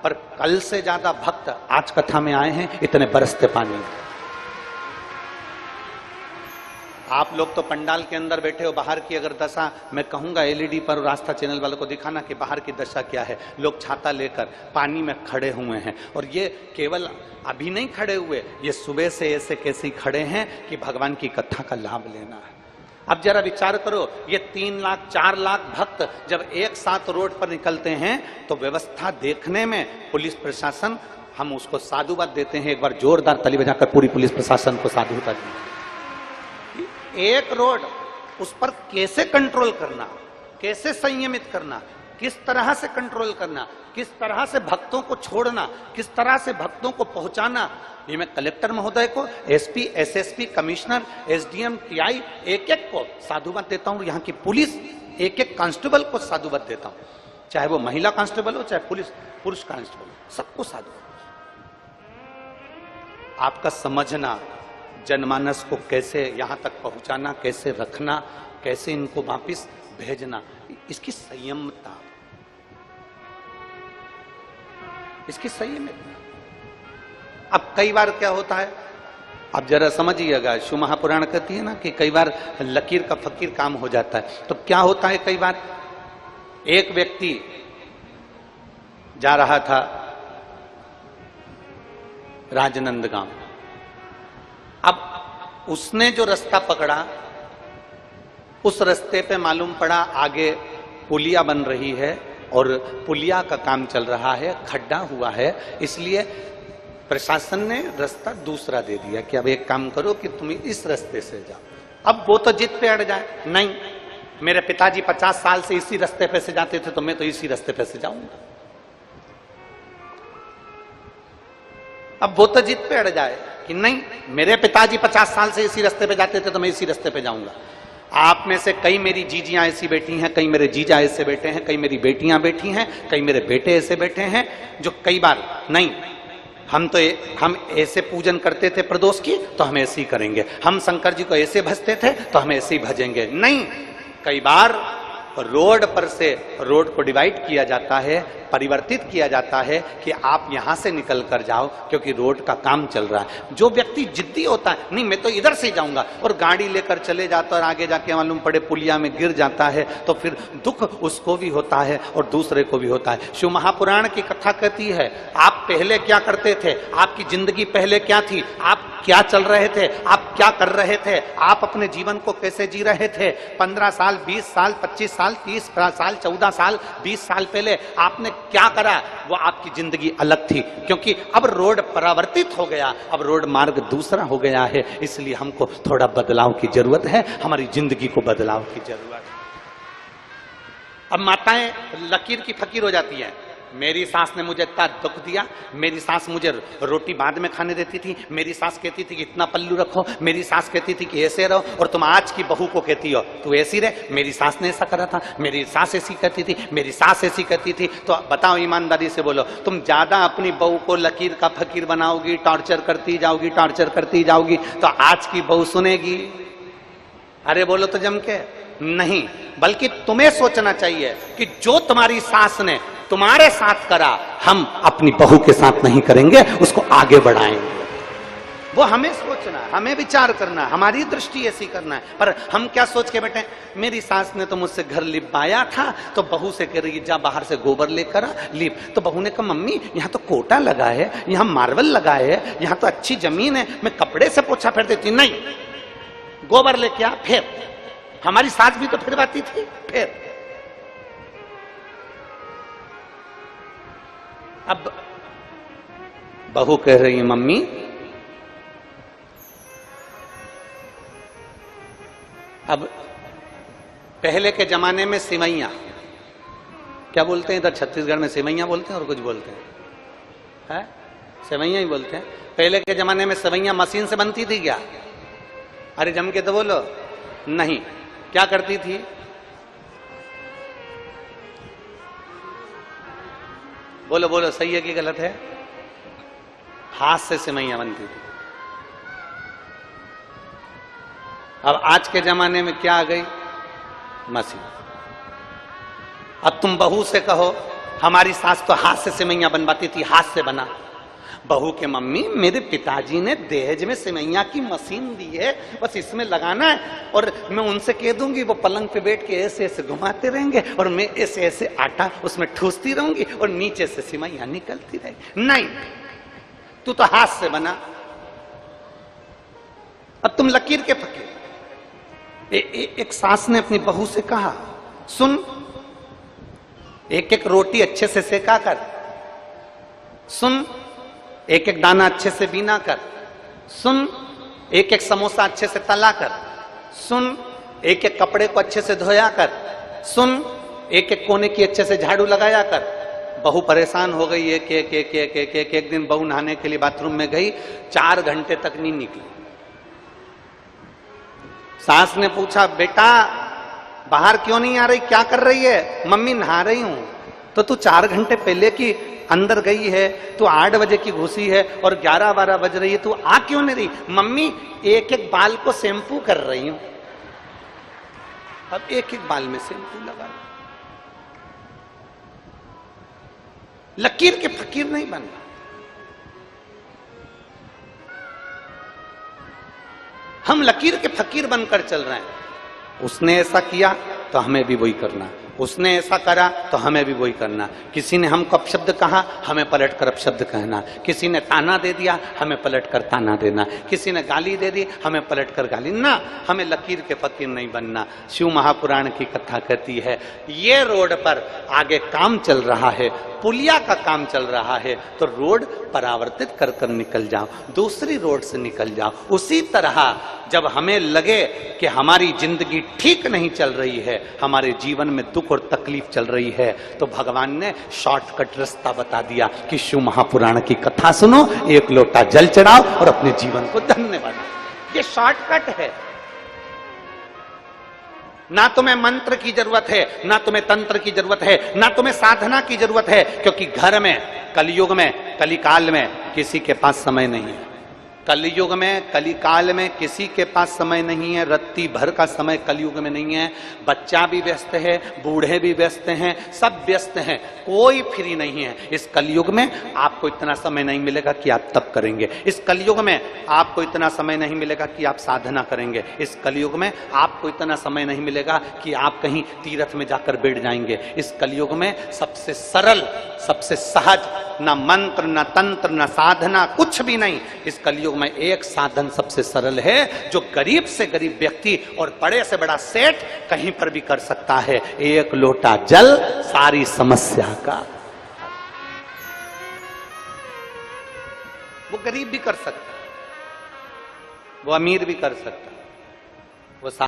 पर कल से ज्यादा भक्त आज कथा में आए हैं, इतने बरसते पानी। आप लोग तो पंडाल के अंदर बैठे हो, बाहर की अगर दशा मैं कहूंगा एलईडी पर और आस्था चैनल वालों को दिखाना कि बाहर की दशा क्या है। लोग छाता लेकर पानी में खड़े हुए हैं, और ये केवल अभी नहीं खड़े हुए, ये सुबह से ऐसे कैसे खड़े हैं कि भगवान की कथा का लाभ लेना है। अब जरा विचार करो, ये 3 लाख 4 लाख भक्त जब एक साथ रोड पर निकलते हैं तो व्यवस्था देखने में पुलिस प्रशासन, हम उसको साधुवाद देते हैं। एक बार जोरदार ताली बजाकर पूरी पुलिस प्रशासन को साधुवाद दें। एक रोड, उस पर कैसे कंट्रोल करना, कैसे संयमित करना, किस तरह से कंट्रोल करना, किस तरह से भक्तों को छोड़ना, किस तरह से भक्तों को पहुंचाना, ये मैं कलेक्टर महोदय को, SP, SSP, commissioner, SDM, TI, एक एक को साधुवाद देता हूं। यहाँ की पुलिस एक एक कांस्टेबल को साधुवाद देता हूं, चाहे वो महिला कांस्टेबल हो चाहे पुरुष कांस्टेबल हो, सबको साधुवाद। आपका समझना, जनमानस को कैसे यहां तक पहुंचाना, कैसे रखना, कैसे इनको वापिस भेजना, इसकी संयमता, इसकी संयमता। अब कई बार क्या होता है, आप जरा समझिएगा, शिव महापुराण कहती है ना कि कई बार लकीर का फकीर काम हो जाता है। तो क्या होता है, कई बार एक व्यक्ति जा रहा था राजनंदगांव, अब उसने जो रास्ता पकड़ा, उस रास्ते पे मालूम पड़ा आगे पुलिया बन रही है और पुलिया का काम चल रहा है, खड्डा हुआ है, इसलिए प्रशासन ने रास्ता दूसरा दे दिया कि अब एक काम करो कि तुम इस रास्ते से जाओ। अब वो तो जिद पे अड़ जाए, नहीं मेरे पिताजी 50 साल से इसी रास्ते पे से जाते थे तो मैं तो इसी रास्ते पे से जाऊंगा। अब वो तो जिद पे अड़ जाए कि नहीं मेरे पिताजी 50 साल से इसी रास्ते पे जाते थे तो मैं इसी रास्ते पे जाऊंगा। आप में से कई मेरी जीजियां ऐसी बैठी हैं, कई मेरे जीजा ऐसे बैठे हैं, कई मेरी बेटियां बैठी हैं, कई मेरे बेटे ऐसे बैठे हैं जो कई बार नहीं, हम ऐसे पूजन करते थे प्रदोष की तो हम ऐसे ही करेंगे, हम शंकर जी को ऐसे भजते थे तो हम ऐसे ही भजेंगे। नहीं, कई बार रोड पर से रोड को डिवाइड किया जाता है, परिवर्तित किया जाता है कि आप यहां से निकल कर जाओ क्योंकि रोड का काम चल रहा है। जो व्यक्ति जिद्दी होता है, नहीं मैं तो इधर से ही जाऊंगा, और गाड़ी लेकर चले जाता है और आगे जाके मालूम पड़े पुलिया में गिर जाता है, तो फिर दुख उसको भी होता है और दूसरे को भी होता है। शिव महापुराण की कथा कहती है आप पहले क्या करते थे, आपकी जिंदगी पहले क्या थी, आप क्या चल रहे थे, आप क्या कर रहे थे, आप अपने जीवन को कैसे जी रहे थे। 15 साल, 20 साल, 25 साल, 30 साल, 14 साल, 20 साल पहले आपने क्या करा, वो आपकी जिंदगी अलग थी। क्योंकि अब रोड परावर्तित हो गया, अब रोड मार्ग दूसरा हो गया है, इसलिए हमको थोड़ा बदलाव की जरूरत है, हमारी जिंदगी को बदलाव की जरूरत है। अब माताएं लकीर की फकीर हो जाती हैं, मेरी सास ने मुझे इतना दुख दिया, मेरी सास मुझे रोटी बाद में खाने देती थी, मेरी सास कहती थी कि इतना पल्लू रखो, मेरी सास कहती थी कि ऐसे रहो, और तुम आज की बहू को कहती हो तू ऐसी रहे, मेरी सास ने ऐसा करा था, मेरी सास ऐसी कहती थी, मेरी सास ऐसी कहती थी। तो बताओ ईमानदारी से बोलो, तुम ज्यादा अपनी बहू को लकीर का फकीर बनाओगी, टॉर्चर करती जाओगी, टॉर्चर करती जाओगी, तो आज की बहू सुनेगी? अरे बोलो तो जम के नहीं, बल्कि तुम्हें सोचना चाहिए कि जो तुम्हारी सास ने तुम्हारे साथ करा, हम अपनी बहू के साथ नहीं करेंगे, उसको आगे बढ़ाएंगे। वो हमें सोचना है, हमें विचार करना, हमारी दृष्टि ऐसी करना है। पर हम क्या सोच के बैठे, मेरी सास ने तो मुझसे घर लिपाया था, तो बहू से कह रही जा बाहर से गोबर लेकर लिप, तो बहू ने कहा मम्मी यहाँ तो कोटा लगा है, यहाँ मार्बल लगा है, यहाँ तो अच्छी जमीन है, मैं कपड़े से पोछा फेर देती। नहीं, गोबर लेके आ फिर, हमारी सास भी तो फिरवाती थी फिर। अब बहू कह रही है मम्मी अब पहले के जमाने में सिवैया, क्या बोलते हैं इधर छत्तीसगढ़ में, सिवैया बोलते हैं और कुछ बोलते हैं, है सिवैया ही बोलते हैं। पहले के जमाने में सिवैया मशीन से बनती थी क्या? अरे जम के तो बोलो, नहीं। क्या करती थी? बोलो बोलो, सही है कि गलत है? हाथ से सिवैया बनती थी। अब आज के जमाने में क्या आ गई? मशीन। अब तुम बहू से कहो हमारी सास तो हाथ से सिमैया बनवाती थी, हाथ से बना। बहू के मम्मी मेरे पिताजी ने दहेज में सिमैया की मशीन दी है, बस इसमें लगाना है और मैं उनसे कह दूंगी, वो पलंग पे बैठ के ऐसे ऐसे घुमाते रहेंगे और मैं ऐसे ऐसे आटा उसमें ठूसती रहूंगी और नीचे से सिमैया निकलती रहेगी। नहीं, तू तो हाथ से बना। अब तुम लकीर के फकीर। एक सास ने अपनी बहू से कहा, सुन, एक एक रोटी अच्छे से सेका कर, सुन, एक एक दाना अच्छे से बीना कर, सुन, एक एक समोसा अच्छे से तला कर, सुन, एक एक कपड़े को अच्छे से धोया कर, सुन, एक एक कोने की अच्छे से झाड़ू लगाया कर। बहू परेशान हो गई। एक दिन बहू नहाने के लिए बाथरूम में गई, 4 घंटे तक नहीं निकली। सास ने पूछा, बेटा बाहर क्यों नहीं आ रही, क्या कर रही है? मम्मी नहा रही हूं। तो तू 4 घंटे पहले की अंदर गई है, तू 8 बजे की घुसी है और 11-12 बज रही है, तू आ क्यों नहीं रही? मम्मी एक एक बाल को शैम्पू कर रही हूं। अब एक एक बाल में शैम्पू लगा। लकीर के फकीर नहीं बनना। हम लकीर के फकीर बनकर चल रहे हैं। उसने ऐसा किया तो हमें भी वही करना, उसने ऐसा करा तो हमें भी वही करना। किसी ने हमको अपशब्द कहा, हमें पलट कर अपशब्द कहना। किसी ने ताना दे दिया, हमें पलट कर ताना देना। किसी ने गाली दे दी, हमें पलट कर गाली ना। हमें लकीर के फकीर नहीं बनना। शिव महापुराण की कथा कहती है, ये रोड पर आगे काम चल रहा है, पुलिया का काम चल रहा है, तो रोड परावर्तित कर कर निकल जाओ, दूसरी रोड से निकल जाओ। उसी तरह जब हमें लगे कि हमारी जिंदगी ठीक नहीं चल रही है, हमारे जीवन में दुख और तकलीफ चल रही है, तो भगवान ने शॉर्टकट रास्ता बता दिया कि शिव महापुराण की कथा सुनो, 1 लोटा जल चढ़ाओ और अपने जीवन को धन्य बनाओ। ये शॉर्टकट है। ना तुम्हें मंत्र की जरूरत है, ना तुम्हें तंत्र की जरूरत है, ना तुम्हें साधना की जरूरत है, क्योंकि घर में, कलयुग में, कलिकाल में किसी के पास समय नहीं है। कलयुग में, कलिकाल में किसी के पास समय नहीं है। रत्ती भर का समय कलयुग में नहीं है। बच्चा भी व्यस्त है, बूढ़े भी व्यस्त हैं, सब व्यस्त हैं, कोई फ्री नहीं है। इस कलयुग में आपको इतना समय नहीं मिलेगा कि आप तप करेंगे। इस कलयुग में आपको इतना समय नहीं मिलेगा कि आप साधना करेंगे। इस कलयुग में आपको इतना समय नहीं मिलेगा कि आप कहीं तीर्थ में जाकर बैठ जाएंगे। इस कलयुग में सबसे सरल, सबसे सहज, ना मंत्र, ना तंत्र, ना साधना, कुछ भी नहीं। इस कलयुग में एक साधन सबसे सरल है, जो गरीब से गरीब व्यक्ति और बड़े से बड़ा सेठ कहीं पर भी कर सकता है। 1 लोटा जल सारी समस्या का। वो गरीब भी कर सकता है, वो अमीर भी कर सकता है, वो